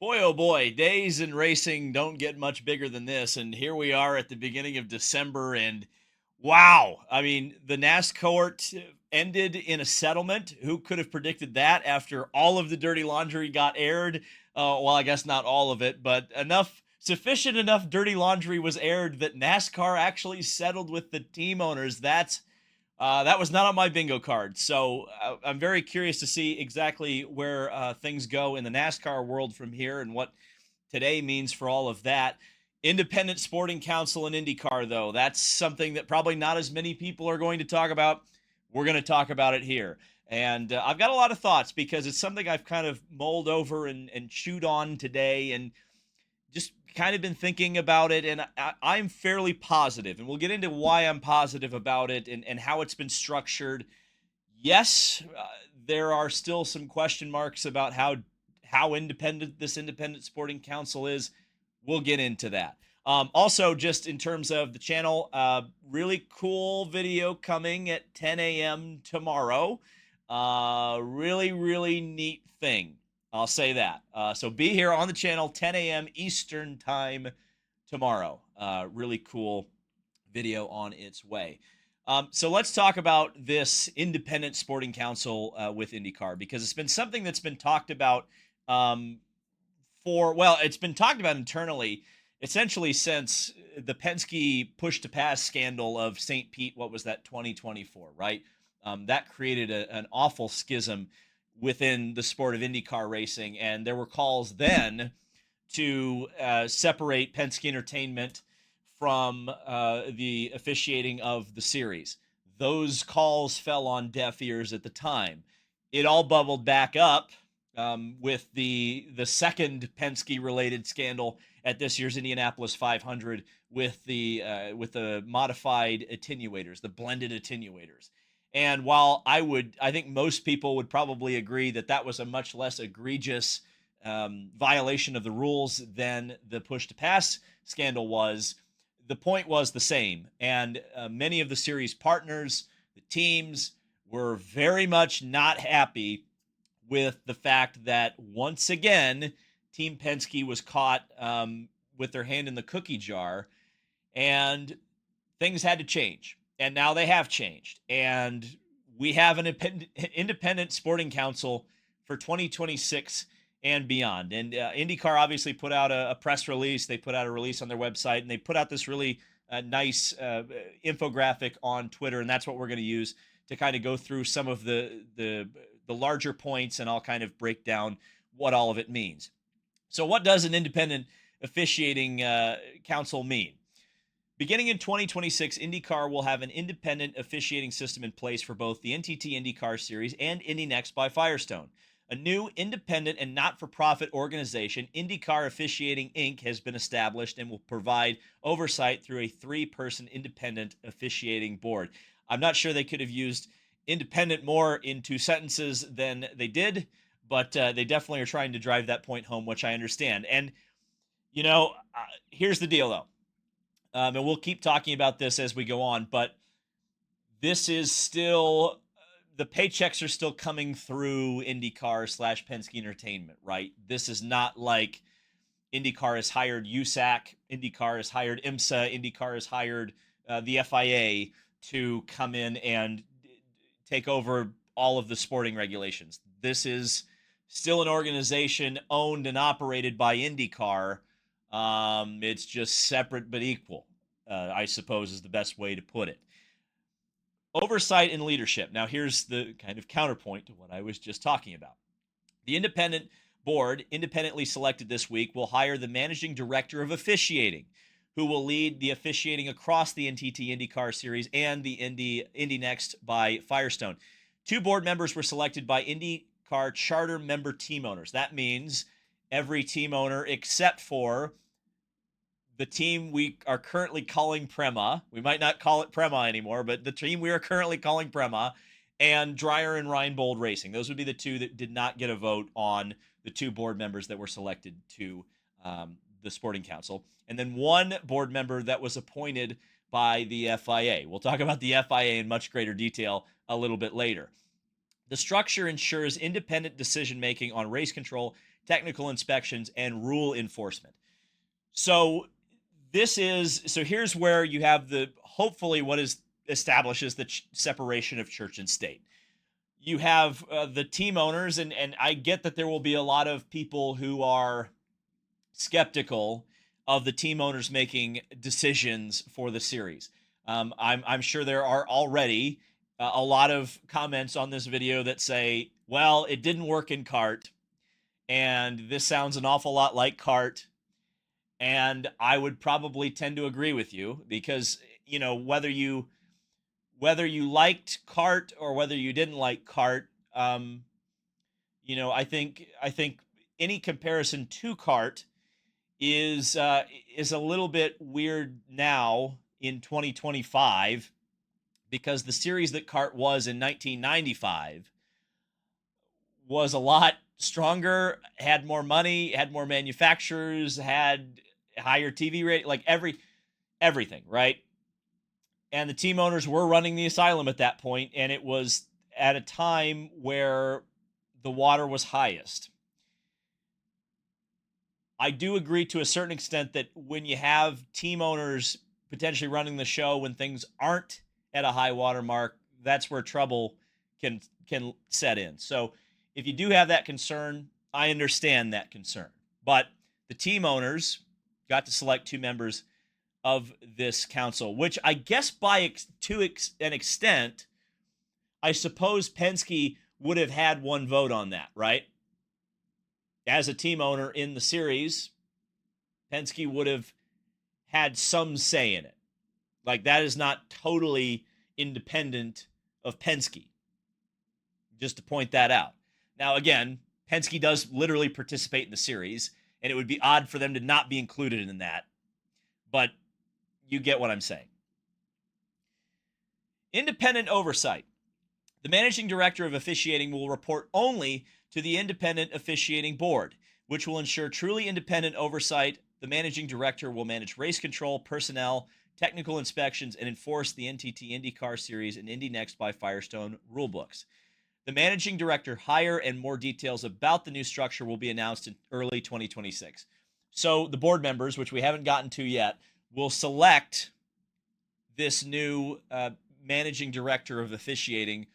Boy, oh boy, days in racing don't get much bigger than this. And here we are at the beginning of December. And wow, I mean, the NASCAR ended in a settlement. Who could have predicted that after all of the dirty laundry got aired? Well, I guess not all of it, but sufficient enough dirty laundry was aired that NASCAR actually settled with the team owners. That was not on my bingo card. So I'm very curious to see exactly where things go in the NASCAR world from here and what today means for all of that. Independent Sporting Council and IndyCar, though, that's something that probably not as many people are going to talk about. We're going to talk about it here. And I've got a lot of thoughts because it's something I've kind of mulled over and chewed on today. And just kind of been thinking about it, and I'm fairly positive, and we'll get into why I'm positive about it and how it's been structured. Yes, there are still some question marks about how independent this independent sporting council is. We'll get into that. Also, just in terms of the channel, really cool video coming at 10 a.m. tomorrow. Really neat thing. I'll say that. So be here on the channel 10 a.m. Eastern time tomorrow. Really cool video on its way. So let's talk about this independent sporting council with IndyCar because it's been something that's been talked about um, it's been talked about internally essentially since the Penske push to pass scandal of St. Pete. What was that, 2024, right? That created an awful schism within the sport of IndyCar racing. And there were calls then to separate Penske Entertainment from the officiating of the series. Those calls fell on deaf ears at the time. It all bubbled back up with the second Penske related scandal at this year's Indianapolis 500 with the modified attenuators, the blended attenuators. And while I think most people would probably agree that that was a much less egregious violation of the rules than the push to pass scandal was, the point was the same. And many of the series partners, the teams, were very much not happy with the fact that once again, Team Penske was caught with their hand in the cookie jar, and things had to change. And now they have changed. And we have an independent sporting council for 2026 and beyond. And IndyCar obviously put out a press release. They put out a release on their website, and they put out this really nice infographic on Twitter. And that's what we're going to use to kind of go through some of the larger points, and I'll kind of break down what all of it means. So, what does an independent officiating council mean? Beginning in 2026, IndyCar will have an independent officiating system in place for both the NTT IndyCar Series and Indy Next by Firestone. A new independent and not-for-profit organization, IndyCar Officiating Inc., has been established and will provide oversight through a three-person independent officiating board. I'm not sure they could have used independent more in two sentences than they did, but they definitely are trying to drive that point home, which I understand. And, here's the deal, though. And we'll keep talking about this as we go on, but this is still the paychecks are still coming through IndyCar slash Penske Entertainment, right? This is not like IndyCar has hired USAC, IndyCar has hired IMSA, IndyCar has hired the FIA to come in and take over all of the sporting regulations. This is still an organization owned and operated by IndyCar. It's just separate but equal, I suppose, is the best way to put it. Oversight and leadership. Now, here's the kind of counterpoint to what I was just talking about. The independent board, independently selected this week, will hire the managing director of officiating, who will lead the officiating across the NTT IndyCar Series and the Indy Next by Firestone. Two board members were selected by IndyCar charter member team owners. That means every team owner except for the team we are currently calling Prema. We might not call it Prema anymore, but the team we are currently calling Prema, and Dreyer and Reinbold Racing. Those would be the two that did not get a vote on the two board members that were selected to the Sporting Council. And then one board member that was appointed by the FIA. We'll talk about the FIA in much greater detail a little bit later. The structure ensures independent decision-making on race control, technical inspections, and rule enforcement. So here's where you have hopefully what is establishes the separation of church and state. You have the team owners, and I get that there will be a lot of people who are skeptical of the team owners making decisions for the series. I'm sure there are already a lot of comments on this video that say, well, it didn't work in kart, and this sounds an awful lot like kart. And I would probably tend to agree with you because, whether you liked kart or whether you didn't like kart, I think any comparison to kart is a little bit weird now in 2025 because the series that kart was in 1995 was a lot stronger, had more money, had more manufacturers, had higher TV rate, like everything, right? And the team owners were running the asylum at that point, and it was at a time where the water was highest. I do agree to a certain extent that when you have team owners potentially running the show when things aren't at a high water mark, that's where trouble can set in. So if you do have that concern, I understand that concern. But the team owners got to select 2 members of this council, which I guess to an extent, I suppose Penske would have had one vote on that, right? As a team owner in the series, Penske would have had some say in it. Like, that is not totally independent of Penske. Just to point that out. Now, again, Penske does literally participate in the series, and it would be odd for them to not be included in that. But you get what I'm saying. Independent oversight. The managing director of officiating will report only to the independent officiating board, which will ensure truly independent oversight. The managing director will manage race control, personnel, technical inspections, and enforce the NTT IndyCar Series and Indy Next by Firestone rulebooks. The managing director hire and more details about the new structure will be announced in early 2026. So the board members, which we haven't gotten to yet, will select this new managing director of officiating,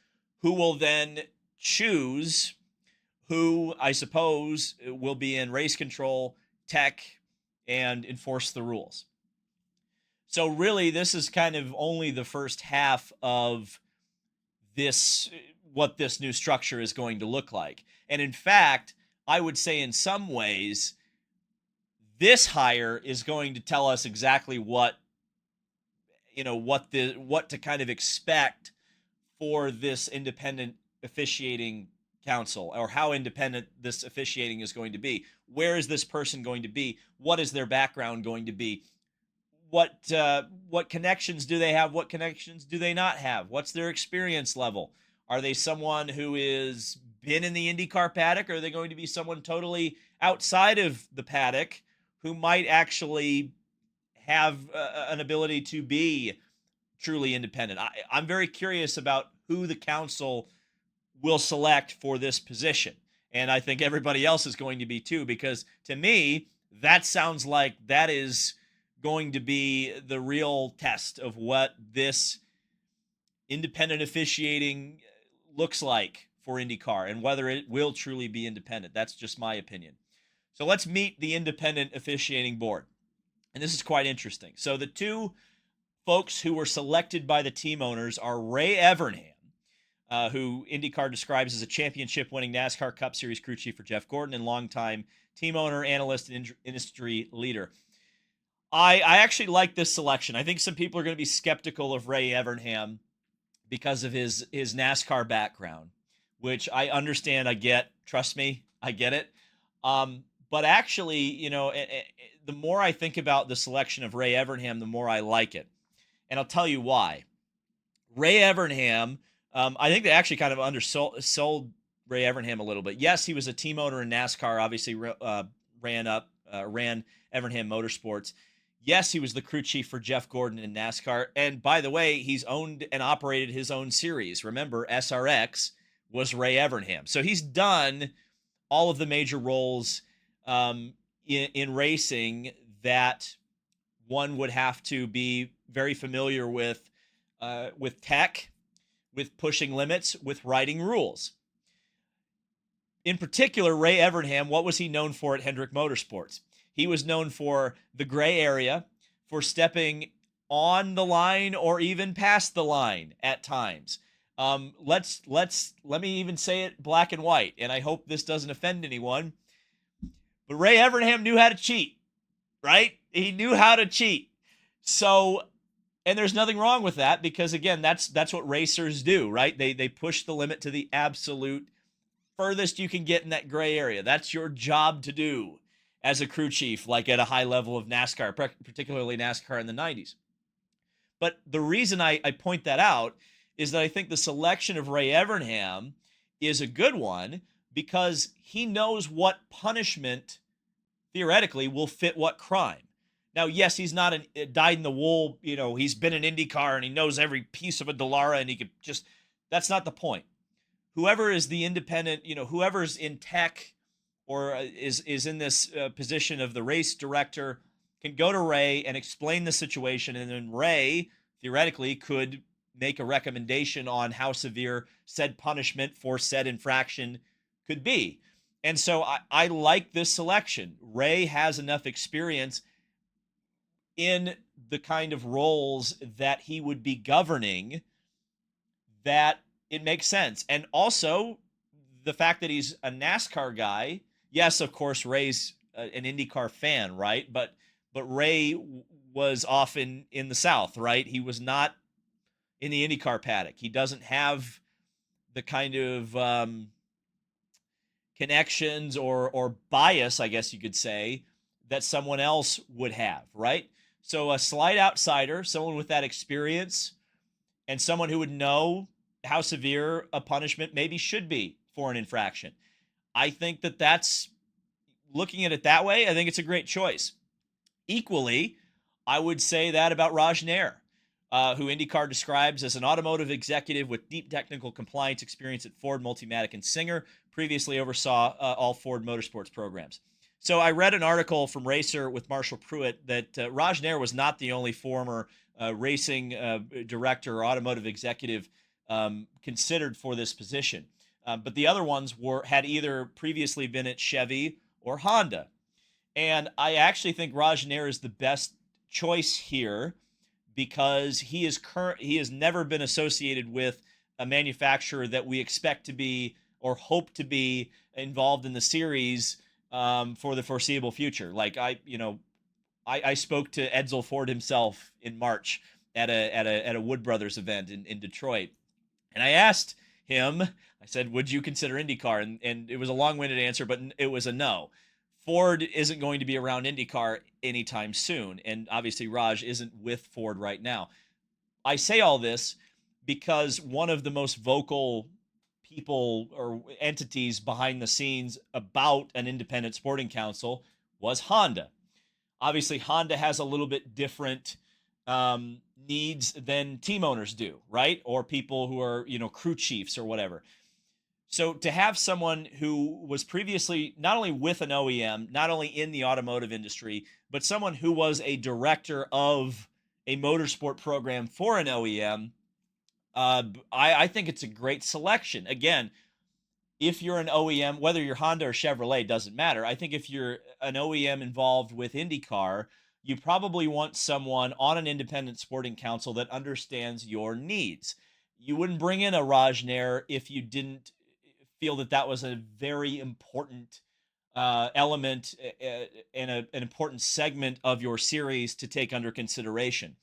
who will then choose who, I suppose, will be in race control, tech, and enforce the rules. So really, this is kind of only the first half of this, what this new structure is going to look like. And in fact, I would say in some ways, this hire is going to tell us exactly what to kind of expect for this independent officiating council, or how independent this officiating is going to be. Where is this person going to be? What is their background going to be? What connections do they have? What connections do they not have? What's their experience level? Are they someone who is been in the IndyCar paddock, or are they going to be someone totally outside of the paddock who might actually have an ability to be truly independent? I'm very curious about who the council will select for this position. And I think everybody else is going to be too, because to me, that sounds like that is going to be the real test of what this independent officiating looks like for IndyCar and whether it will truly be independent. That's just my opinion. So let's meet the independent officiating board. And this is quite interesting. So the 2 folks who were selected by the team owners are Ray Evernham, who IndyCar describes as a championship-winning NASCAR Cup Series crew chief for Jeff Gordon and longtime team owner, analyst, and industry leader. I actually like this selection. I think some people are going to be skeptical of Ray Evernham because of his NASCAR background, which I understand. I get. Trust me, I get it. But actually, the more I think about the selection of Ray Evernham, the more I like it. And I'll tell you why. Ray Evernham, I think they actually kind of undersold Ray Evernham a little bit. Yes, he was a team owner in NASCAR, obviously ran Evernham Motorsports. Yes, he was the crew chief for Jeff Gordon in NASCAR. And by the way, he's owned and operated his own series. Remember, SRX was Ray Evernham. So he's done all of the major roles in racing that one would have to be very familiar with tech, with pushing limits, with writing rules. In particular, Ray Evernham, what was he known for at Hendrick Motorsports? He was known for the gray area, for stepping on the line or even past the line at times. Let me even say it black and white, and I hope this doesn't offend anyone. But Ray Evernham knew how to cheat, right? He knew how to cheat. So, and there's nothing wrong with that, because again, that's what racers do, right? They push the limit to the absolute furthest you can get in that gray area. That's your job to do as a crew chief, like at a high level of NASCAR, particularly NASCAR in the 90s. But the reason I point that out is that I think the selection of Ray Evernham is a good one, because he knows what punishment theoretically will fit what crime. Now, yes, he's not a dyed-in-the-wool, he's been in IndyCar and he knows every piece of a Dallara, and he could just, that's not the point. Whoever is the independent, whoever's in tech or is in this position of the race director can go to Ray and explain the situation, and then Ray theoretically could make a recommendation on how severe said punishment for said infraction could be. And so I like this selection. Ray has enough experience in the kind of roles that he would be governing that it makes sense. And also the fact that he's a NASCAR guy. Yes, of course, Ray's an IndyCar fan, right? But Ray was off in the South, right? He was not in the IndyCar paddock. He doesn't have the kind of connections or bias, I guess you could say, that someone else would have, right? So a slight outsider, someone with that experience, and someone who would know how severe a punishment maybe should be for an infraction. I think that's, looking at it that way, I think it's a great choice. Equally, I would say that about Raj Nair, who IndyCar describes as an automotive executive with deep technical compliance experience at Ford, Multimatic, and Singer, previously oversaw all Ford Motorsports programs. So I read an article from Racer with Marshall Pruitt that Raj Nair was not the only former racing director or automotive executive considered for this position. But the other ones had either previously been at Chevy or Honda. And I actually think Raj Nair is the best choice here, because he has never been associated with a manufacturer that we expect to be or hope to be involved in the series for the foreseeable future. Like I spoke to Edsel Ford himself in March at a Wood Brothers event in Detroit, and I asked him, I said, would you consider IndyCar? And it was a long-winded answer, but it was a no. Ford isn't going to be around IndyCar anytime soon, and obviously Raj isn't with Ford right now. I say all this because one of the most vocal people or entities behind the scenes about an independent sporting council was Honda. Obviously, Honda has a little bit different needs than team owners do, right? Or people who are, crew chiefs or whatever. So to have someone who was previously not only with an OEM, not only in the automotive industry, but someone who was a director of a motorsport program for an OEM, I think it's a great selection. Again, if you're an OEM, whether you're Honda or Chevrolet, doesn't matter. I think if you're an OEM involved with IndyCar, you probably want someone on an independent sporting council that understands your needs. You wouldn't bring in a Raj Nair if you didn't feel that was a very important element and an important segment of your series to take under consideration.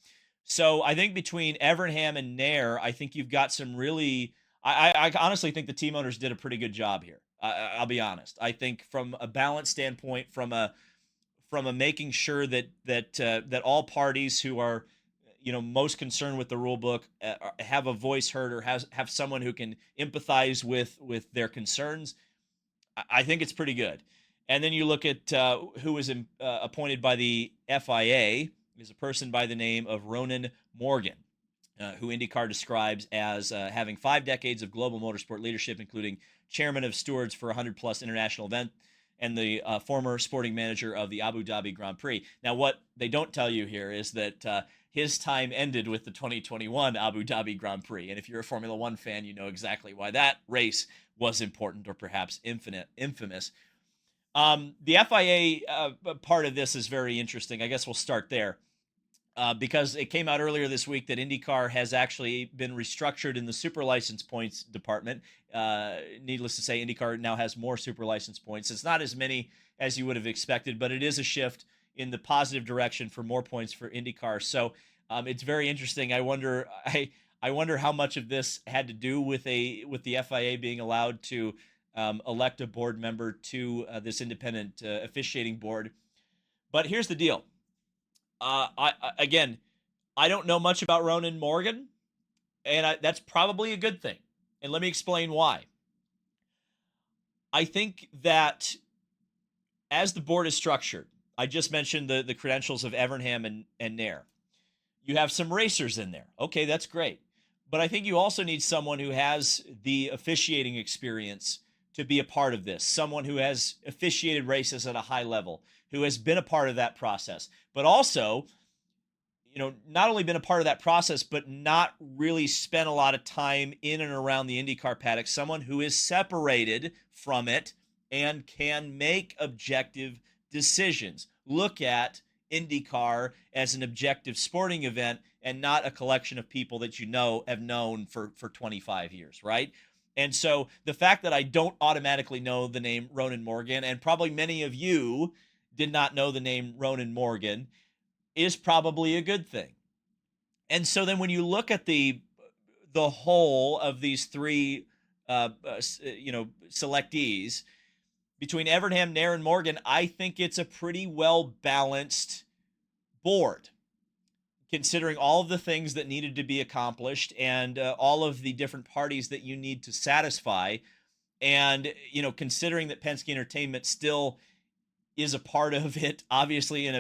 So I think between Evernham and Nair, I think you've got some really. I honestly think the team owners did a pretty good job here. I'll be honest. I think from a balance standpoint, from a making sure that all parties who are most concerned with the rule book have a voice heard, or have someone who can empathize with their concerns. I think it's pretty good. And then you look at who was appointed by the FIA, is a person by the name of Ronan Morgan. who IndyCar describes as having 5 decades of global motorsport leadership, including chairman of stewards for 100 plus international event and the former sporting manager of the Abu Dhabi Grand Prix. Now, what they don't tell you here is that his time ended with the 2021 Abu Dhabi Grand Prix. And if you're a Formula One fan, you know exactly why that race was important or perhaps infamous. The FIA part of this is very interesting. I guess we'll start there. Because it came out earlier this week that IndyCar has actually been restructured in the super license points department. Needless to say, IndyCar now has more super license points. It's not as many as you would have expected, but it is a shift in the positive direction for more points for IndyCar. So it's very interesting. I wonder how much of this had to do with the FIA being allowed to elect a board member to this independent officiating board. But here's the deal. Again, I don't know much about Ronan Morgan, and that's probably a good thing. And let me explain why. I think that as the board is structured, I just mentioned the credentials of Evernham and Nair. You have some racers in there. Okay, that's great. But I think you also need someone who has the officiating experience to be a part of this, someone who has officiated races at a high level, who has been a part of that process, but also, not only been a part of that process, but not really spent a lot of time in and around the IndyCar paddock, someone who is separated from it and can make objective decisions. Look at IndyCar as an objective sporting event and not a collection of people that have known for 25 years, right? And so the fact that I don't automatically know the name Ronan Morgan, and probably many of you did not know the name Ronan Morgan, is probably a good thing. And so then when you look at the whole of these three selectees between Evernham, Nair, and Morgan, I think it's a pretty well balanced board, considering all of the things that needed to be accomplished and all of the different parties that you need to satisfy. And, considering that Penske Entertainment still is a part of it, obviously in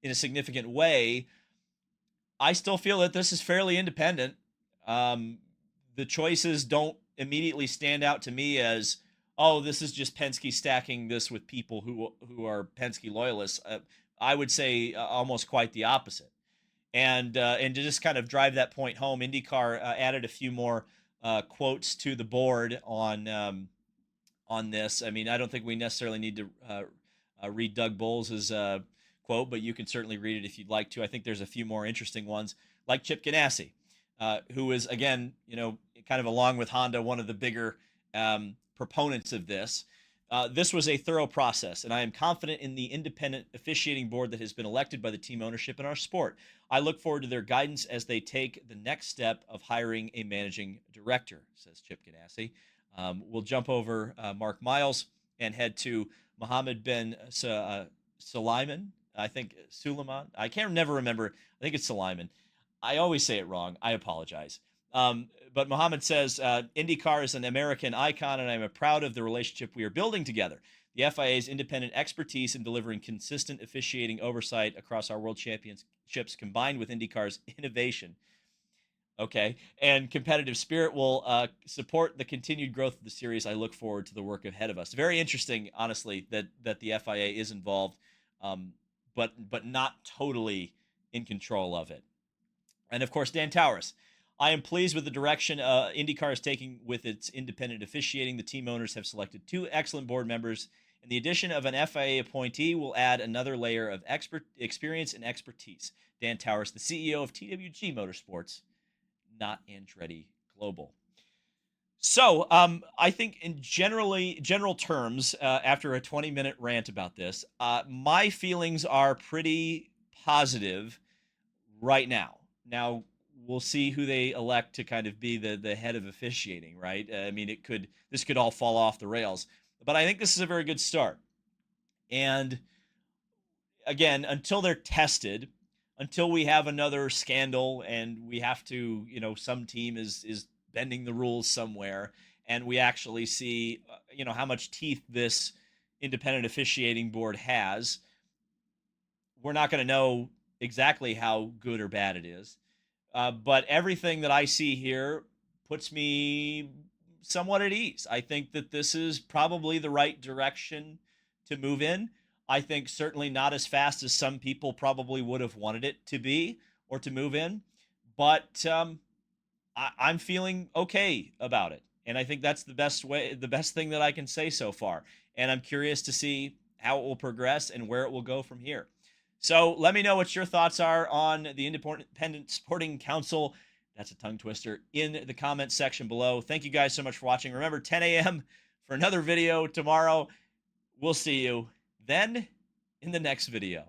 a significant way, I still feel that this is fairly independent. The choices don't immediately stand out to me as, oh, this is just Penske stacking this with people who are Penske loyalists. I would say almost quite the opposite. And to just kind of drive that point home, IndyCar added a few more quotes to the board on this. I mean, I don't think we necessarily need to read Doug Bowles' quote, but you can certainly read it if you'd like to. I think there's a few more interesting ones, like Chip Ganassi, who is, again, kind of along with Honda, one of the bigger proponents of this. This was a thorough process, and I am confident in the independent officiating board that has been elected by the team ownership in our sport. I look forward to their guidance as they take the next step of hiring a managing director, says Chip Ganassi. We'll jump over Mark Miles and head to Mohammed bin Sulaiman. I think Suleiman. I can't never remember. I think it's Sulaiman. I always say it wrong. I apologize. But Mohammed says, IndyCar is an American icon, and I'm proud of the relationship we are building together. The FIA's independent expertise in delivering consistent officiating oversight across our world championships, combined with IndyCar's innovation, and competitive spirit, will support the continued growth of the series. I look forward to the work ahead of us. Very interesting, honestly, that the FIA is involved, but not totally in control of it. And of course, Dan Towers. I am pleased with the direction IndyCar is taking with its independent officiating. The team owners have selected 2 excellent board members, and the addition of an FIA appointee will add another layer of experience and expertise. Dan Towers, the CEO of TWG Motorsports, not Andretti Global. So I think in general terms, after a 20-minute rant about this, my feelings are pretty positive right now. Now, we'll see who they elect to kind of be the head of officiating, right? I mean, this could all fall off the rails, but I think this is a very good start. And again, until they're tested, until we have another scandal and we have to, some team is bending the rules somewhere, and we actually see, how much teeth this independent officiating board has, we're not going to know exactly how good or bad it is. But everything that I see here puts me somewhat at ease. I think that this is probably the right direction to move in. I think certainly not as fast as some people probably would have wanted it to be or to move in, but I'm feeling okay about it. And I think that's the best thing that I can say so far. And I'm curious to see how it will progress and where it will go from here. So let me know what your thoughts are on the Independent Sporting Council. That's a tongue twister in the comments section below. Thank you guys so much for watching. Remember, 10 a.m. for another video tomorrow. We'll see you then in the next video.